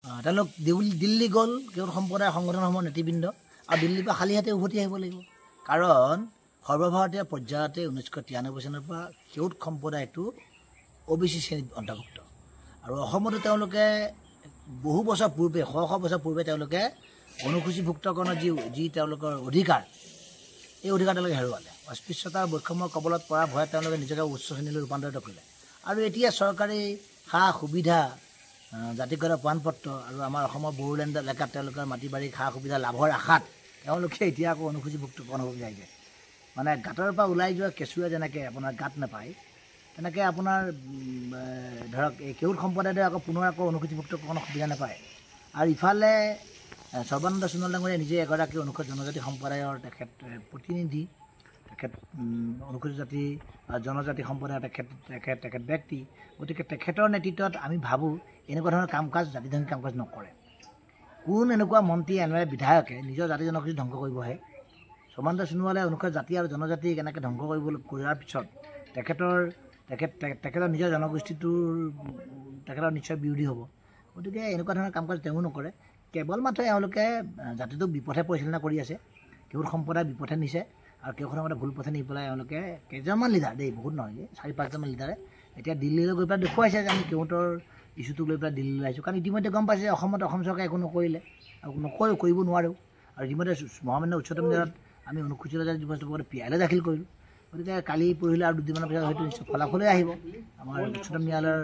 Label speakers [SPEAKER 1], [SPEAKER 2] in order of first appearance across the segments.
[SPEAKER 1] তেওঁলোক দিল্লী গ'ল কেৱল সম্প্ৰদায় সংগঠনসমূহৰ নেতৃবৃন্দ আৰু দিল্লীৰ পৰা খালী হাতে উভতি আহিব লাগিব কাৰণ সৰ্বভাৰতীয় পৰ্যায়তে 1993 চনৰ পৰা কেউট সম্প্ৰদায়টো OBC শ্ৰেণীত অন্তৰ্ভুক্ত আৰু অসমতো তেওঁলোকে বহু বছৰ পূৰ্বে শ বছৰ পূৰ্বে তেওঁলোকে অনুসূচীভুক্তকৰণৰ যি তেওঁলোকৰ অধিকাৰ এই অধিকাৰ তেওঁলোকে হেৰুৱালে অস্পৃশ্যতাৰ বৈষম্যৰ কবলত পৰা ভয় তেওঁলোকে নিজকে উচ্চ শ্ৰেণীলৈ ৰূপান্তৰিত কৰিলে আৰু এতিয়া চৰকাৰী সা সুবিধা জাতিগত প্ৰমাণপত্ৰ আৰু আমাৰ অসমৰ বড়োলেণ্ড এলেকাত তেওঁলোকৰ মাটি বাৰী সা সুবিধা লাভৰ আশাত তেওঁলোকে এতিয়া আকৌ অনুসূচীভুক্তকৰণ হ'ব বিচাৰিছে মানে গাঁতৰ পৰা ওলাই যোৱা কেঁচুৱে যেনেকৈ আপোনাৰ গাঁত নাপায় তেনেকৈ আপোনাৰ ধৰক এই কেউট সম্প্ৰদায়ে আকৌ পুনৰ আকৌ অনুসূচীভুক্তকৰণৰ সুবিধা নাপায় আৰু ইফালে সৰ্বানন্দ সোণোৱাল ডাঙৰীয়া নিজে এগৰাকী অনুসূচিত জনজাতি সম্প্ৰদায়ৰ তেখেত প্ৰতিনিধি তেখেত অনুসূচিত জাতি জনজাতি সম্প্ৰদায়ৰ তেখেত ব্যক্তি গতিকে তেখেতৰ নেতৃত্বত আমি ভাবোঁ এনেকুৱা ধৰণৰ কাম কাজ জাতিধ্বংসী কাম কাজ নকৰে কোন এনেকুৱা মন্ত্ৰী এনে বিধায়কে নিজৰ জাতি জনগোষ্ঠী ধ্বংস কৰিবহে সৰ্বানন্দ সোণোৱালে অনুসূচিত জাতি আৰু জনজাতি কেনেকৈ ধ্বংস কৰাৰ পিছত তেখেতৰ নিজৰ জনগোষ্ঠীটোৰ তেখেতৰ নিশ্চয় বিৰোধী হ'ব গতিকে এনেকুৱা ধৰণৰ কাম কাজ তেওঁ নকৰে কেৱল মাত্ৰ এওঁলোকে জাতিটোক বিপথে পৰিচালনা কৰি আছে কেউট সম্প্ৰদায় বিপথে নিছে আৰু কেইখনমতে ভুল পথে নি পেলাই এওঁলোকে কেইজনমান লিডাৰ দেই বহুত নহয় 4-5জনমান লিডাৰে এতিয়া দিল্লীলৈ গৈ পেলাই দেখুৱাইছে যে আমি কেউটৰ ইছ্যুটোক লৈ পেলাই দিল্লীলৈ আহিছোঁ কাৰণ ইতিমধ্যে গম পাইছে অসমত অসম চৰকাৰে একো নকৰিলে আৰু কৰিব নোৱাৰোঁ আৰু ইতিমধ্যে মহামান্য উচ্চতম ন্যায়ালয়ত আমি অনুসূচিত জাতি যুৱক PIL দাখিল কৰিলোঁ গতিকে কালি পৰহিলে আৰু 2 দিনমানৰ পিছত হয়তো নিশ্চয় ফলাফলেই আহিব আমাৰ উচ্চতম ন্যায়ালয়ৰ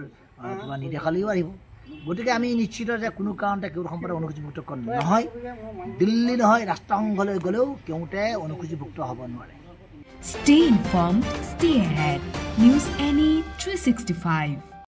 [SPEAKER 1] কিবা নিৰ্দেশাৱলীও আহিব গতিকে আমি নিশ্চিত যে কোনো কাৰণতে কেউট সম্প্ৰদায় অনুসূচীভুক্তকৰণ নহয় দিল্লী নহয় ৰাষ্ট্ৰসংঘলৈ গ'লেও কেউটে অনুসূচীভুক্ত হ'ব নোৱাৰে
[SPEAKER 2] Stay informed, stay ahead. News Any 365